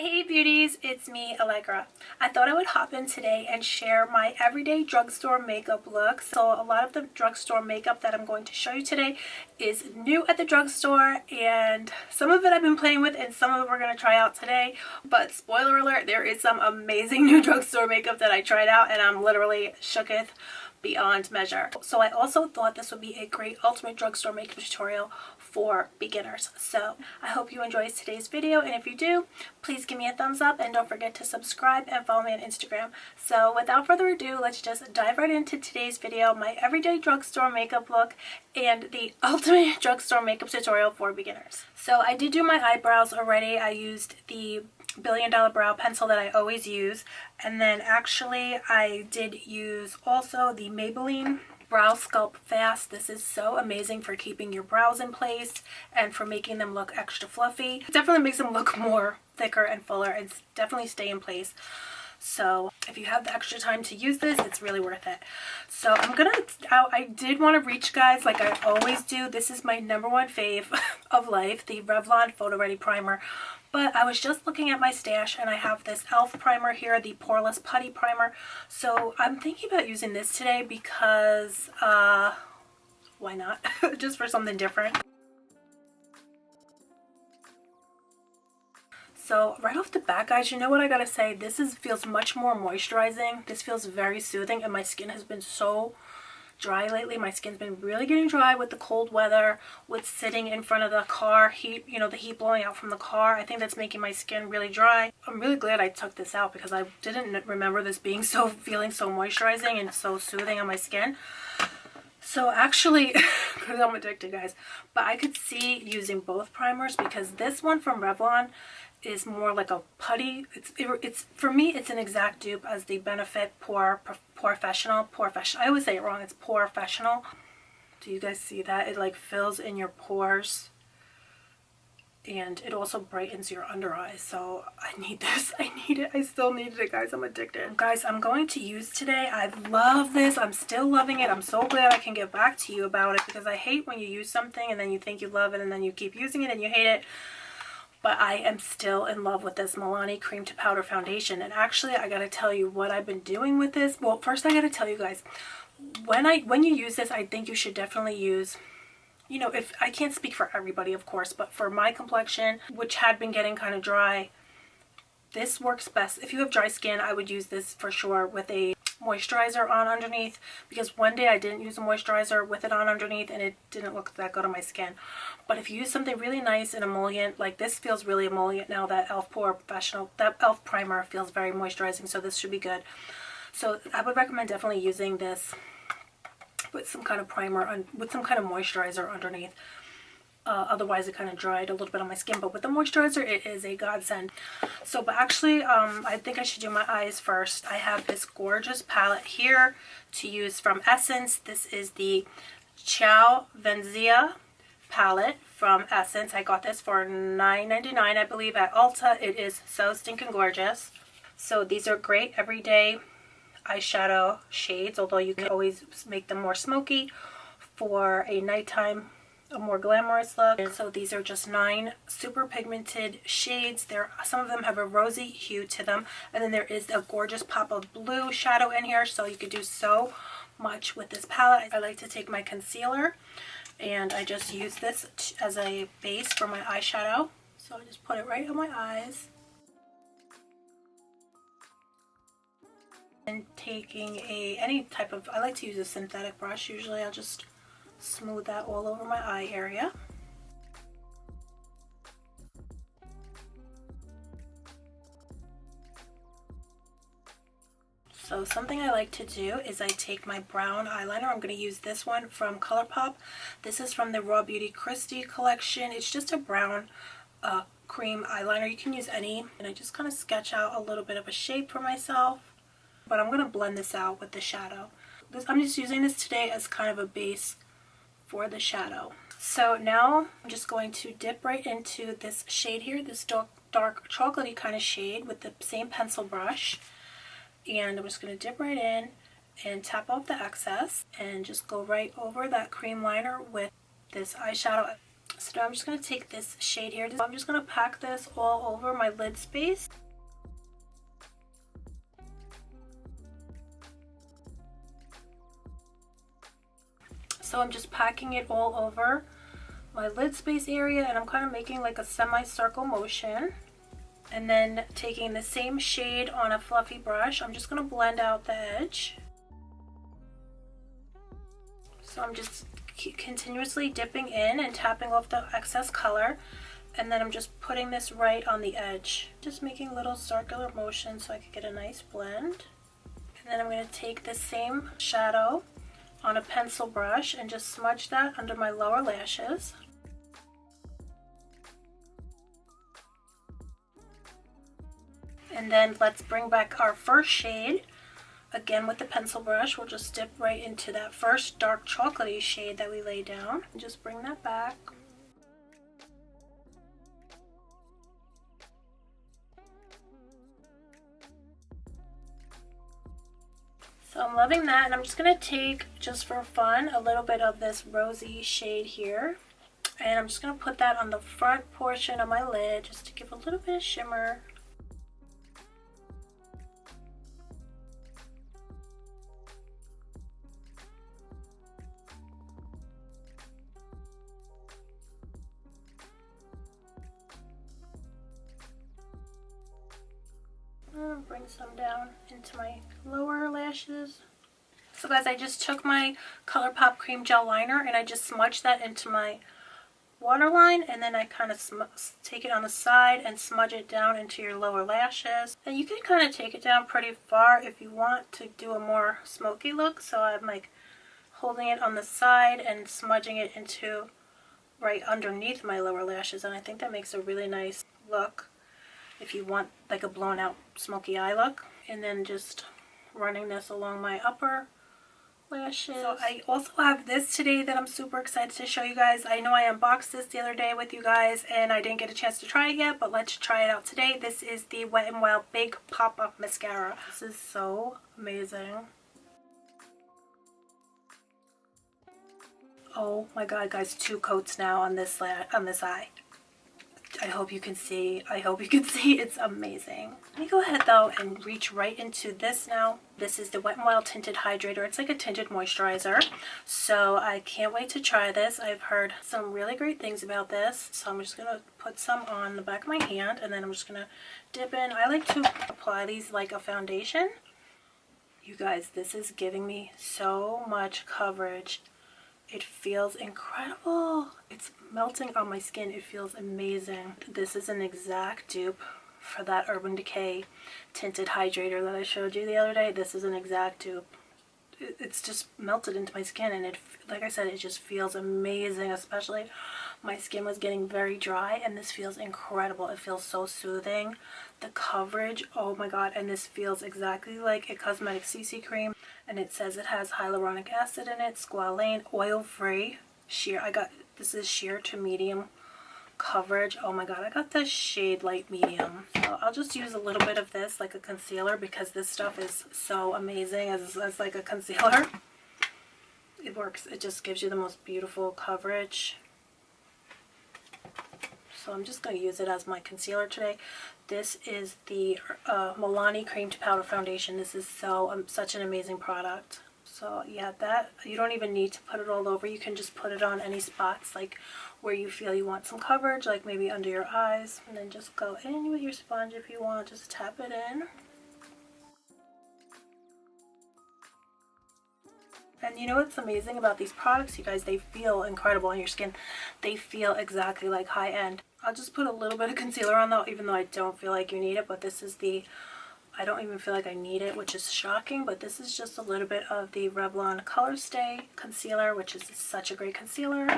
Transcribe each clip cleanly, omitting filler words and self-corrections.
Hey beauties, it's me, Allegra. I thought I would hop in today and share my everyday drugstore makeup look. So a lot of the drugstore makeup that I'm going to show you today is new at the drugstore, and some of it I've been playing with and some of it we're going to try out today. But spoiler alert, there is some amazing new drugstore makeup that I tried out and I'm literally shooketh beyond measure. So I also thought this would be a great ultimate drugstore makeup tutorial for beginners. So I hope you enjoy today's video, and if you do, please give me a thumbs up and don't forget to subscribe and follow me on Instagram. So without further ado, let's just dive right into today's video, my everyday drugstore makeup look and the ultimate drugstore makeup tutorial for beginners. So I did do my eyebrows already. I used the $1 Billion brow pencil that I always use, and then actually I did use also the Maybelline Brow Sculpt Fast. This is so amazing for keeping your brows in place and for making them look extra fluffy. It definitely makes them look more thicker and fuller and definitely stay in place. So if you have the extra time to use this, it's really worth it. So I did want to reach guys like I always do. This is my #1 fave of life, the Revlon Photo Ready Primer. But I was just looking at my stash and I have this e.l.f. primer here, the Poreless Putty Primer. So I'm thinking about using this today because, why not? Just for something different. So right off the bat, guys, you know what I gotta say? This feels much more moisturizing. This feels very soothing, and my skin has been so dry lately. My skin's been really getting dry with the cold weather, with sitting in front of the car heat, you know, the heat blowing out from the car. I think that's making my skin really dry. I'm really glad I took this out because I didn't remember this being feeling so moisturizing and so soothing on my skin. So actually, because I'm addicted, guys, but I could see using both primers because this one from Revlon is more like a putty. It's for me, it's an exact dupe as the Benefit Professional. I always say it wrong. It's Professional. Do you guys see that? It like fills in your pores, and it also brightens your under eyes. So I need this. I need it. I still needed it, guys. I'm addicted. Guys, I'm going to use today. I love this. I'm still loving it. I'm so glad I can get back to you about it because I hate when you use something and then you think you love it and then you keep using it and you hate it. But I am still in love with this Milani Cream to Powder Foundation. And actually, I gotta tell you what I've been doing with this. Well, first I gotta tell you guys, when you use this, I think you should definitely use, you know, if I can't speak for everybody, of course, but for my complexion, which had been getting kind of dry, this works best. If you have dry skin, I would use this for sure with a moisturizer on underneath, because one day I didn't use a moisturizer with it on underneath and it didn't look that good on my skin. But if you use something really nice and emollient, like this feels really emollient now, that e.l.f. Professional, that e.l.f. primer feels very moisturizing, so this should be good. So I would recommend definitely using this with some kind of primer, with some kind of moisturizer underneath. Otherwise it kind of dried a little bit on my skin, but with the moisturizer it is a godsend. So but actually I think I should do my eyes first. I have this gorgeous palette here to use from Essence. This is the Ciao Venezia palette from Essence. I got this for $9.99 I believe at Ulta. It is so stinking gorgeous. So these are great everyday eyeshadow shades, although you can always make them more smoky for a nighttime, a more glamorous look. And so these are just 9 super pigmented shades. Some of them have a rosy hue to them, and then there is a gorgeous pop of blue shadow in here, so you could do so much with this palette. I like to take my concealer and I just use this as a base for my eyeshadow, so I just put it right on my eyes. And taking any type of, I like to use a synthetic brush. Usually I'll just smooth that all over my eye area. So something I like to do is I take my brown eyeliner. I'm going to use this one from ColourPop. This is from the Raw Beauty Christie collection. It's just a brown cream eyeliner. You can use any. And I just kind of sketch out a little bit of a shape for myself. But I'm going to blend this out with the shadow. I'm just using this today as kind of a base for the shadow. So now I'm just going to dip right into this shade here, this dark chocolatey kind of shade with the same pencil brush. And I'm just going to dip right in and tap off the excess and just go right over that cream liner with this eyeshadow. So now I'm just going to take this shade here. I'm just going to pack this all over my lid space. So I'm just packing it all over my lid space area, and I'm kind of making like a semicircle motion. And then taking the same shade on a fluffy brush, I'm just going to blend out the edge. So I'm just continuously dipping in and tapping off the excess color, and then I'm just putting this right on the edge, just making little circular motions so I can get a nice blend. And then I'm going to take the same shadow on a pencil brush and just smudge that under my lower lashes. And then let's bring back our first shade. Again with the pencil brush, we'll just dip right into that first dark chocolatey shade that we laid down and just bring that back. So I'm loving that, and I'm just going to take, just for fun, a little bit of this rosy shade here. And I'm just going to put that on the front portion of my lid just to give a little bit of shimmer. Bring some down into my lower lashes. So guys, I just took my ColourPop cream gel liner and I just smudged that into my waterline, and then I kind of take it on the side and smudge it down into your lower lashes. And you can kind of take it down pretty far if you want to do a more smoky look. So I'm like holding it on the side and smudging it into right underneath my lower lashes, and I think that makes a really nice look if you want like a blown out smoky eye look. And then just running this along my upper lashes. So I also have this today that I'm super excited to show you guys. I know I unboxed this the other day with you guys and I didn't get a chance to try it yet, but let's try it out today. This is the Wet n Wild Big Pop-Up Mascara. This is so amazing. Oh my god guys, 2 coats now on this eye. I hope you can see. I hope you can see. It's amazing. Let me go ahead though and reach right into this now. This is the Wet n Wild Tinted Hydrator. It's like a tinted moisturizer. So I can't wait to try this. I've heard some really great things about this. So I'm just going to put some on the back of my hand and then I'm just going to dip in. I like to apply these like a foundation. You guys, this is giving me so much coverage. It feels incredible. It's melting on my skin. It feels amazing. This is an exact dupe for that Urban Decay Tinted Hydrator that I showed you the other day. This is an exact dupe. It's just melted into my skin, and it, like I said, it just feels amazing. Especially my skin was getting very dry, and this feels incredible. It feels so soothing. The coverage, oh my god, and this feels exactly like a cosmetic CC cream. And it says it has hyaluronic acid in it, squalane, oil-free, sheer. This is sheer to medium coverage. Oh my god, I got the shade light medium. So I'll just use a little bit of this like a concealer because this stuff is so amazing as like a concealer. It works. It just gives you the most beautiful coverage. So I'm just going to use it as my concealer today. This is the Milani Cream to Powder Foundation. This is such an amazing product. So yeah, that you don't even need to put it all over. You can just put it on any spots like where you feel you want some coverage, like maybe under your eyes, and then just go in with your sponge if you want. Just tap it in. And you know what's amazing about these products, you guys? They feel incredible on your skin. They feel exactly like high-end. I'll just put a little bit of concealer on though, even though I don't feel like you need it, but this is I don't even feel like I need it, which is shocking, but this is just a little bit of the Revlon Colorstay concealer, which is such a great concealer.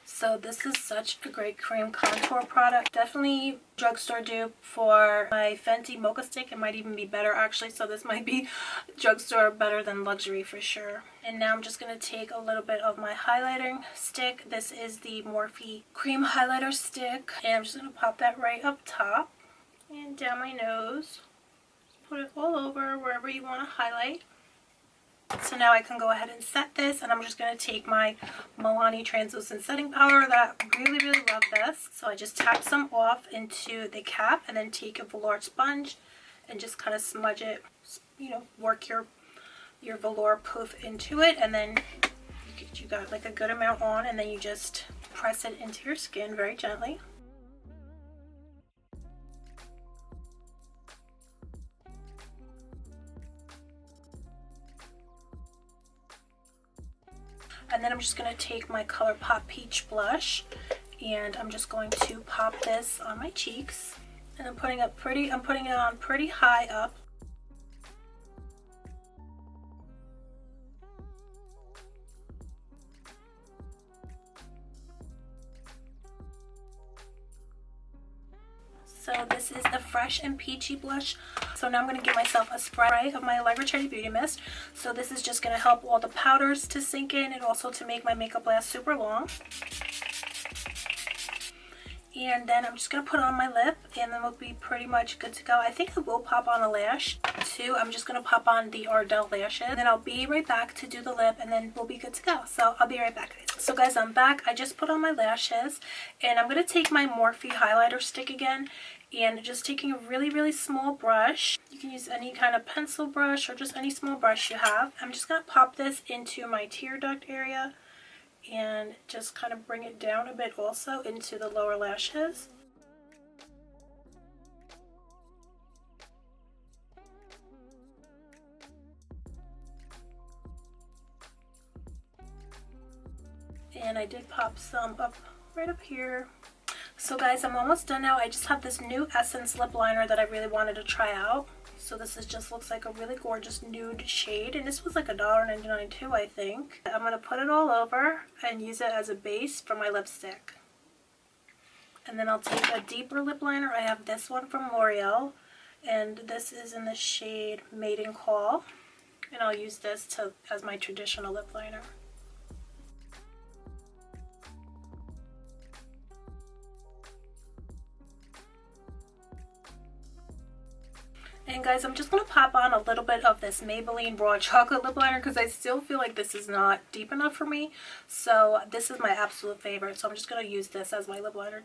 So this is such a great cream contour product. Definitely drugstore dupe for my Fenty Mocha Stick. It might even be better actually, so this might be drugstore better than luxury for sure. And now I'm just going to take a little bit of my highlighting stick. This is the Morphe Cream Highlighter Stick. And I'm just going to pop that right up top and down my nose. Just put it all over wherever you want to highlight. So now I can go ahead and set this, and I'm just going to take my Milani translucent setting powder that I really love this. So I just tap some off into the cap and then take a velour sponge and just kind of smudge it, you know, work your velour poof into it, and then you got like a good amount on, and then you just press it into your skin very gently. And then I'm just going to take my ColourPop Peach blush, and I'm just going to pop this on my cheeks, and I'm putting it on pretty high up. So this is the Fresh and Peachy blush. So now I'm going to give myself a spray of my Allegra Cherry Beauty Mist. So this is just going to help all the powders to sink in and also to make my makeup last super long. And then I'm just going to put on my lip, and then we'll be pretty much good to go. I think I will pop on a lash too. I'm just going to pop on the Ardell lashes. Then I'll be right back to do the lip, and then we'll be good to go. So I'll be right back, guys. So guys, I'm back. I just put on my lashes, and I'm going to take my Morphe highlighter stick again, and just taking a really small brush. You can use any kind of pencil brush or just any small brush you have. I'm just going to pop this into my tear duct area and just kind of bring it down a bit also into the lower lashes. And I did pop some up right up here. So guys, I'm almost done now. I just have this new Essence lip liner that I really wanted to try out. So this is just looks like a really gorgeous nude shade, and this was like $1.99 too, I think. I'm going to put it all over and use it as a base for my lipstick. And then I'll take a deeper lip liner. I have this one from L'Oreal, and this is in the shade Maiden Call, and I'll use this as my traditional lip liner. And guys, I'm just going to pop on a little bit of this Maybelline Raw Chocolate Lip Liner because I still feel like this is not deep enough for me. So this is my absolute favorite. So I'm just going to use this as my lip liner.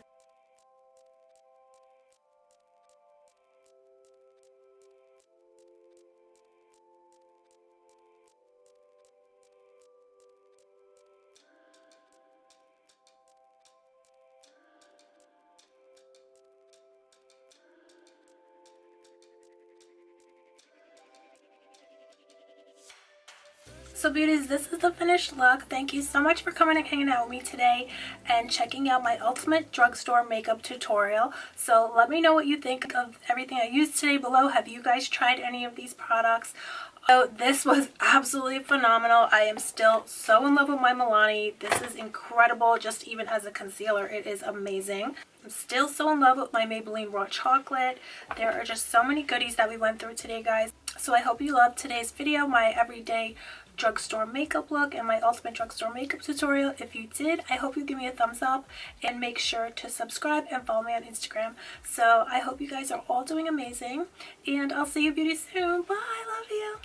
So beauties, this is the finished look. Thank you so much for coming and hanging out with me today and checking out my ultimate drugstore makeup tutorial. So let me know what you think of everything I used today below. Have you guys tried any of these products? Oh, this was absolutely phenomenal. I am still so in love with my Milani. This is incredible, just even as a concealer. It is amazing. I'm still so in love with my Maybelline Raw Chocolate. There are just so many goodies that we went through today, guys. So I hope you loved today's video, my everyday drugstore makeup look and my ultimate drugstore makeup tutorial. If you did, I hope you give me a thumbs up and make sure to subscribe and follow me on Instagram. So I hope you guys are all doing amazing, and I'll see you beauty soon. Bye, love you.